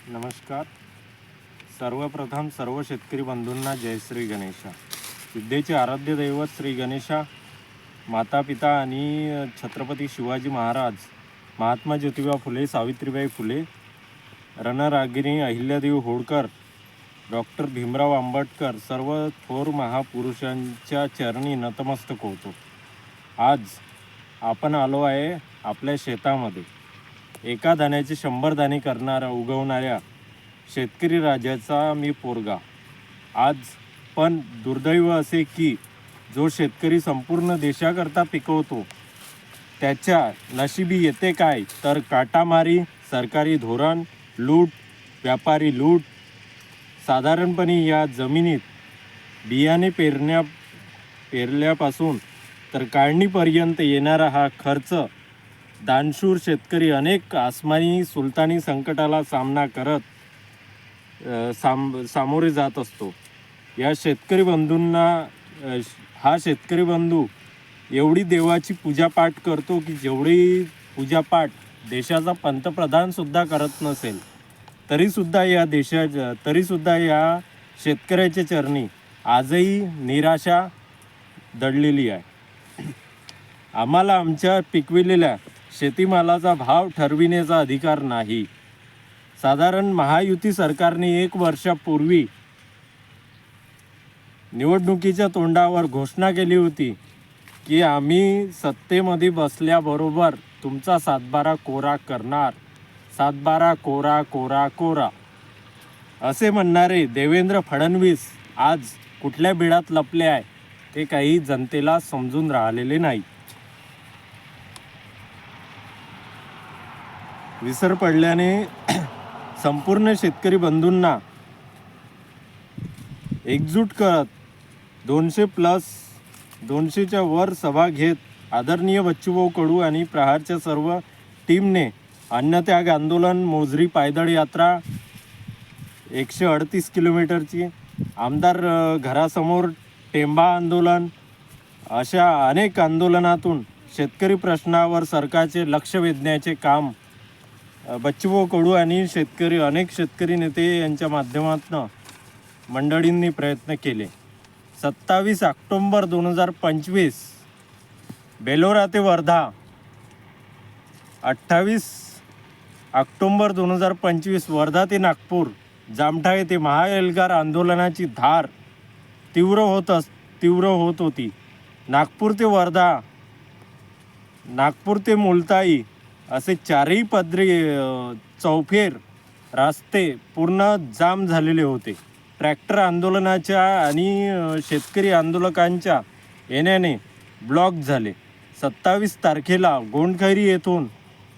नमस्कार. सर्वप्रथम सर्व शेतकरी बंधूंना जय श्री गणेशा. विद्येचे आराध्य दैवत श्री गणेशा, माता पिता आणि छत्रपती शिवाजी महाराज, महात्मा ज्योतिबा फुले, सावित्रीबाई फुले, रणरागिणी अहिल्यादेवी होळकर, डॉक्टर भीमराव आंबेडकर, सर्व थोर महापुरुषांच्या चरणी नतमस्तक होतो. आज आपण आलो आहे आपल्या शेतामध्ये. एका दाण्याचे 100 दाणे उगवणाऱ्या शेतकरी राजाचा मी पोरगा. आज पण दुर्दैव असे की जो शेतकरी संपूर्ण देशाकरता पिकवतो त्याच्या नशिबी येते काय तर काटामारी, सरकारी धोरण, लूट, व्यापारी लूट. साधारणपणे या जमिनीत बियाणे पेरल्यापासून तर काढणीपर्यंत येणारा हा खर्च दानशूर शेतकरी अनेक आसमानी सुलतानी संकटाला सामना करत सामोरे जात असतो. या शेतकरी बंधूंना हा शेतकरी बंधू एवढी देवाची पूजापाठ करतो की जेवढी पूजापाठ देशाचा पंतप्रधानसुद्धा करत नसेल तरीसुद्धा या शेतकऱ्याच्या चरणी आजही निराशा दडलेली आहे. आम्हाला आमच्या पिकविलेल्या शेतीमालाचा भाव ठरविण्याचा अधिकार नाही. साधारण महायुती सरकारने 1 वर्षापूर्वी निवडणुकीच्या तोंडावर घोषणा केली होती की आम्ही सत्तेमध्ये बसल्याबरोबर तुमचा 7/12 कोरा करणार. 7/12 कोरा कोरा कोरा असे म्हणणारे देवेंद्र फडणवीस आज कुठल्या बिळात लपले आहे ते काही जनतेला समजून राहिलेले नाही. विसर पडल्याने संपूर्ण शेतकरी बंधूंना एकजूट करत 200च्या वर सभा घेत आदरणीय बच्चूभाऊ कडू आणि प्रहारच्या सर्व टीमने अन्नत्याग आंदोलन, मोजरी पायदळ यात्रा 138 किलोमीटरची, आमदार घरासमोर टेंबा आंदोलन अशा अनेक आंदोलनातून शेतकरी प्रश्नावर सरकारचे लक्ष वेधण्याचे काम बच्चूभाऊ कडू आणि अनेक शेतकरी नेते यांच्या माध्यमातून मंडळींनी प्रयत्न केले. 27 ऑक्टोंबर 2025 बेलोरा ते वर्धा, 28 ऑक्टोंबर 2025 वर्धा ते नागपूर, जामठा येथे महाएल्गार आंदोलनाची धार तीव्र होत होती. नागपूर ते वर्धा, नागपूर ते मुलताई असे 4ही पदरी चौफेर रस्ते पूर्ण जाम झालेले होते. ट्रॅक्टर आंदोलनाच्या आणि शेतकरी आंदोलकांच्या येण्याने ब्लॉक झाले. 27 तारखेला गोंडखैरी येथून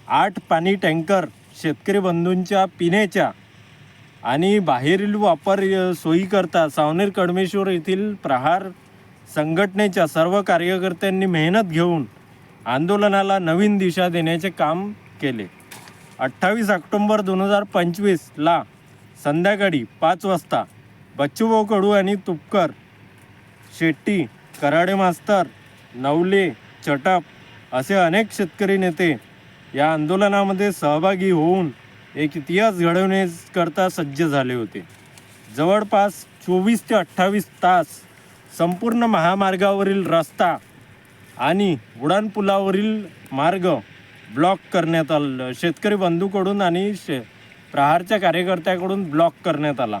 8 पाणी टँकर शेतकरी बंधूंच्या पिण्याच्या आणि बाहेरील वापर सोयीकरता सावनेर कडमेश्वर येथील प्रहार संघटनेच्या सर्व कार्यकर्त्यांनी मेहनत घेऊन आंदोलनाला नवीन दिशा देण्याचे काम केले. 28 ऑक्टोंबर 2025ला संध्याकाळी 5 वाजता बच्चूभाऊ कडू आणि तुपकर, शेट्टी, कराडे मास्तर, नवले, चटप असे अनेक शेतकरी नेते या आंदोलनामध्ये सहभागी होऊन एक इतिहास घडवण्याकरता सज्ज झाले होते. जवळपास 24 ते 28 तास संपूर्ण महामार्गावरील रस्ता आणि उड्डाणपुलावरील मार्ग ब्लॉक करण्यात आला. शेतकरी बंधूकडून आणि प्रहारच्या कार्यकर्त्याकडून ब्लॉक करण्यात आला.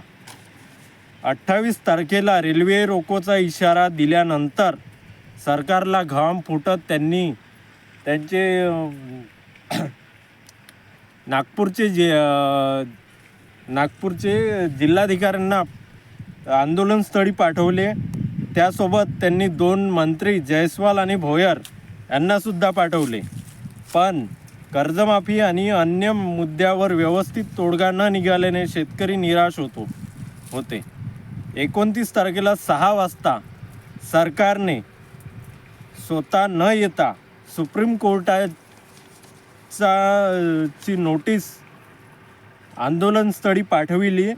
28 तारखेला रेल्वे रोकोचा इशारा दिल्यानंतर सरकारला घाम फुटत त्यांनी त्यांचे नागपूरचे जिल्हाधिकाऱ्यांना आंदोलनस्थळी पाठवले. त्यासोबत त्यांनी 2 मंत्री जयस्वाल आणि भोयर यांनासुद्धा पाठवले. पण कर्जमाफी आणि अन्य मुद्द्यावर व्यवस्थित तोडगा न निघाल्याने शेतकरी निराश होते. 29 तारखेला 6 वाजता सरकारने स्वतः न येता सुप्रीम कोर्टाची नोटीस आंदोलनस्थळी पाठविली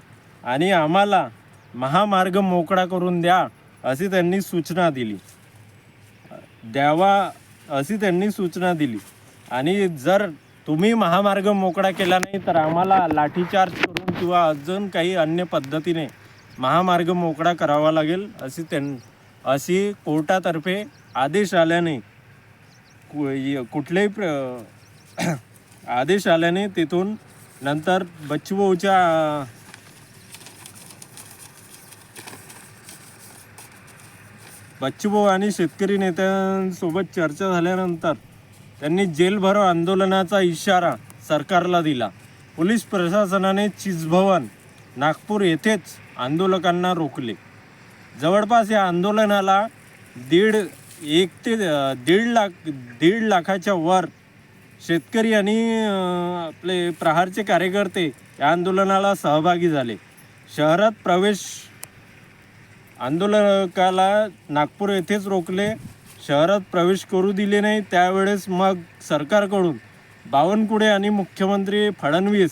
आणि आम्हाला महामार्ग मोकळा करून द्या अशी त्यांनी सूचना दिली आणि जर तुम्ही महामार्ग मोकळा केला नाही तर आम्हाला लाठीचार्ज करून किंवा अजून काही अन्य पद्धतीने महामार्ग मोकळा करावा लागेल अशी कोर्टातर्फे आदेश आल्याने आदेश आल्याने तिथून नंतर बच्चूभाऊ आणि शेतकरी नेत्यांसोबत चर्चा झाल्यानंतर त्यांनी जेलभरो आंदोलनाचा इशारा सरकारला दिला. पोलीस प्रशासनाने चिचभवन नागपूर येथेच आंदोलकांना रोखले. जवळपास या आंदोलनाला दीड लाखाच्या वर शेतकरी आणि आपले प्रहारचे कार्यकर्ते या आंदोलनाला सहभागी झाले. शहरात प्रवेश आंदोलकाला नागपूर येथेच रोखले. शहरात प्रवेश करू दिले नाही. त्यावेळेस मग सरकारकडून बावनकुळे आणि मुख्यमंत्री फडणवीस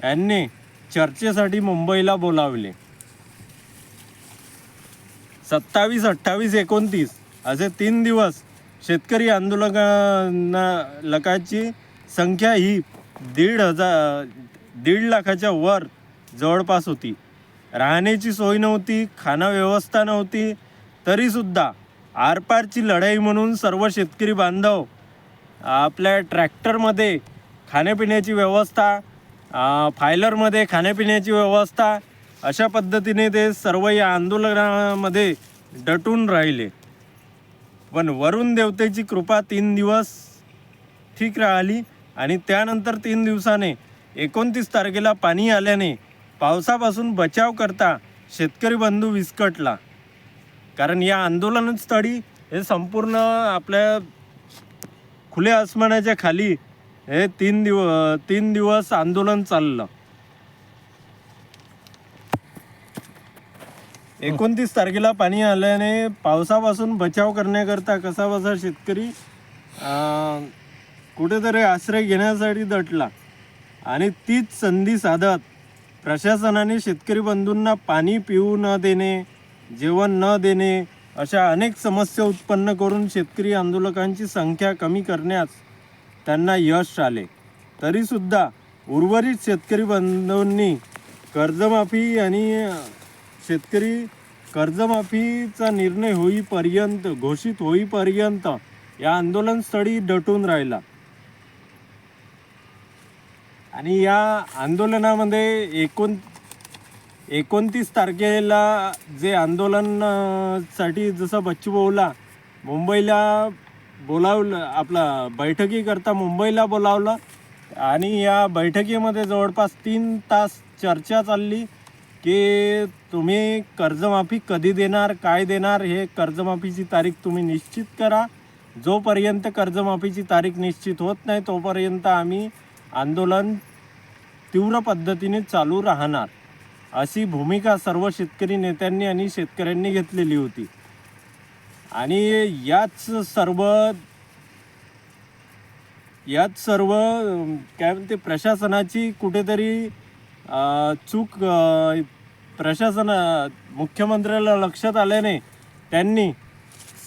यांनी चर्चेसाठी मुंबईला बोलावले. 27, 28, 29 असे 3 दिवस शेतकरी आंदोलकांची संख्या ही 1.5 लाखाच्या वर जवळपास होती. राहण्याची सोय नव्हती, खाना व्यवस्था नव्हती. तरीसुद्धा आरपारची लढाई म्हणून सर्व शेतकरी बांधव आपल्या ट्रॅक्टरमध्ये खाण्यापिण्याची व्यवस्था, फायलरमध्ये खाण्यापिण्याची व्यवस्था, अशा पद्धतीने ते सर्व या आंदोलनामध्ये दटून राहिले. पण वरुण देवतेची कृपा 3 दिवस ठीक राहिली आणि त्यानंतर 3 दिवसाने 29 तारखेला पाणी आल्याने पावसापासून बचाव करता शेतकरी बंधू विस्कटला. कारण या आंदोलनस्थळी हे संपूर्ण आपल्या खुल्या आसमानाच्या खाली हे 3 दिवस आंदोलन चाललं. 29 तारखेला पाणी आल्याने पावसापासून बचाव करण्याकरता कसाबसा शेतकरी कुठेतरी आश्रय घेण्यासाठी दटला. आणि तीच संधी साधत प्रशासनाने शेतकरी बंधूंना पाणी पिऊ न देणे, जेवण न देणे अशा अनेक समस्या उत्पन्न करून शेतकरी आंदोलकांची संख्या कमी करण्यास त्यांना यश आले. तरीसुद्धा उर्वरित शेतकरी बंधूंनी कर्जमाफी आणि शेतकरी कर्जमाफीचा निर्णय घोषित होईपर्यंत या आंदोलनस्थळी दटून राहिला. आणि या आंदोलनामध्ये 29 तारखेला जे आंदोलनासाठी जसं बच्चूभाऊला मुंबईला बोलावलं, आपला बैठकीकरता मुंबईला बोलावलं आणि या बैठकीमध्ये जवळपास 3 तास चर्चा चालली की तुम्ही कर्जमाफी कधी देणार, काय देणार, हे कर्जमाफीची तारीख तुम्ही निश्चित करा. जोपर्यंत कर्जमाफीची तारीख निश्चित होत नाही तोपर्यंत आम्ही आंदोलन तीव्र पद्धतीने चालू राहणार, अशी भूमिका सर्व शेतकरी नेत्यांनी आणि शेतकऱ्यांनी घेतलेली होती. आणि याच सर्व काय म्हणते प्रशासनाची कुठेतरी चूक मुख्यमंत्र्याला लक्षात आल्याने त्यांनी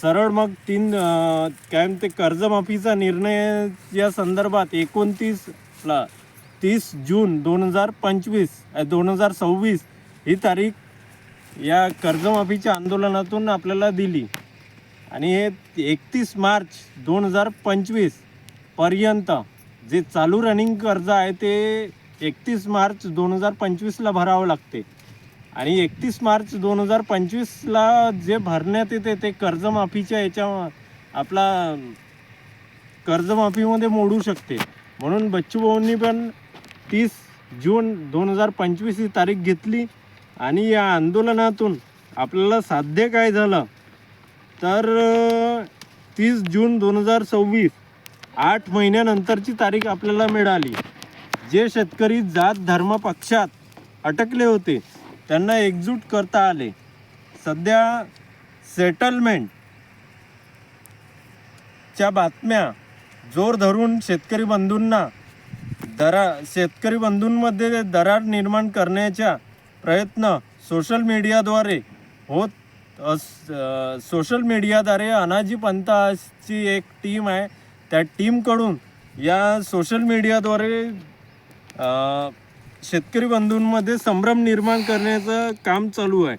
सरळ मग काय म्हणते कर्जमाफीचा निर्णय या संदर्भात 30 जून 2026 ही तारीख या कर्जमाफीच्या आंदोलनातून आपल्याला दिली. आणि हे 31 मार्च 2025 पर्यंत जे चालू रनिंग कर्ज आहे ते 31 मार्च 2025ला भरावं लागते. आणि 31 मार्च 2025ला जे भरण्यात येते ते कर्जमाफीच्या आपला कर्जमाफीमध्ये मोडू शकते. म्हणून बच्चूभाऊंनी पण 30 जून 2025 ही तारीख घेतली. आणि या आंदोलनातून आपल्याला साध्य काय झालं तर 30 जून 2026 8 महिन्यानंतरची तारीख आपल्याला मिळाली. जे शेतकरी जात धर्म पक्षात अटकले होते त्यांना एकजूट करता आले. सध्या सेटलमेंटच्या बातम्या जोर धरून शेतकरी बंधूंमध्ये दरार निर्माण करण्याचा प्रयत्न सोशल मीडियाद्वारे अनाजी पंथाची एक टीम आहे, त्या टीमकडून या सोशल मीडियाद्वारे शेतकरी बंधूंमध्ये संभ्रम निर्माण करण्याचं काम चालू आहे.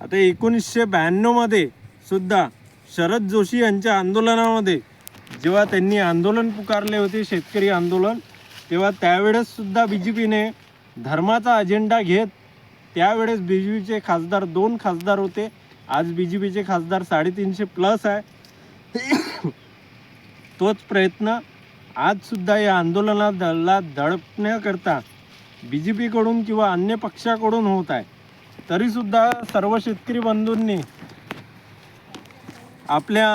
आता 1992मध्ये सुद्धा शरद जोशी यांच्या आंदोलनामध्ये जेव्हा त्यांनी आंदोलन पुकारले होते, शेतकरी आंदोलन, तेव्हा त्यावेळेस सुद्धा BJPने धर्माचा अजेंडा घेत, त्यावेळेस BJPचे खासदार 2 खासदार होते. आज BJPचे खासदार 350+ आहे. तोच प्रयत्न आज सुद्धा या आंदोलनाला दडपण्याकरता BJPकडून किंवा अन्य पक्षाकडून होत आहे. तरीसुद्धा सर्व शेतकरी बंधूंनी आपल्या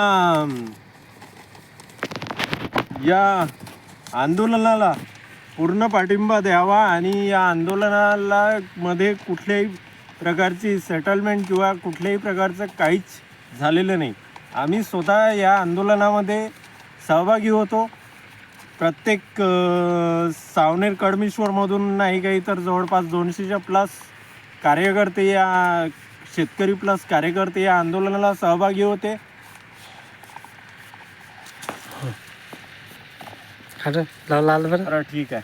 या आंदोलनाला पूर्ण पाठिंबा द्यावा आणि या आंदोलनाला मध्ये कुठल्याही प्रकारची सेटलमेंट किंवा कुठल्याही प्रकारचं काहीच झालेलं नाही. आम्ही स्वतः या आंदोलनामध्ये सहभागी होतो. प्रत्येक सावनेर कडमेश्वरमधून नाही काही तर जवळपास 200+ कार्यकर्ते या शेतकरी प्लस कार्यकर्ते या आंदोलनाला सहभागी होते. लाल बरं. ठीक आहे.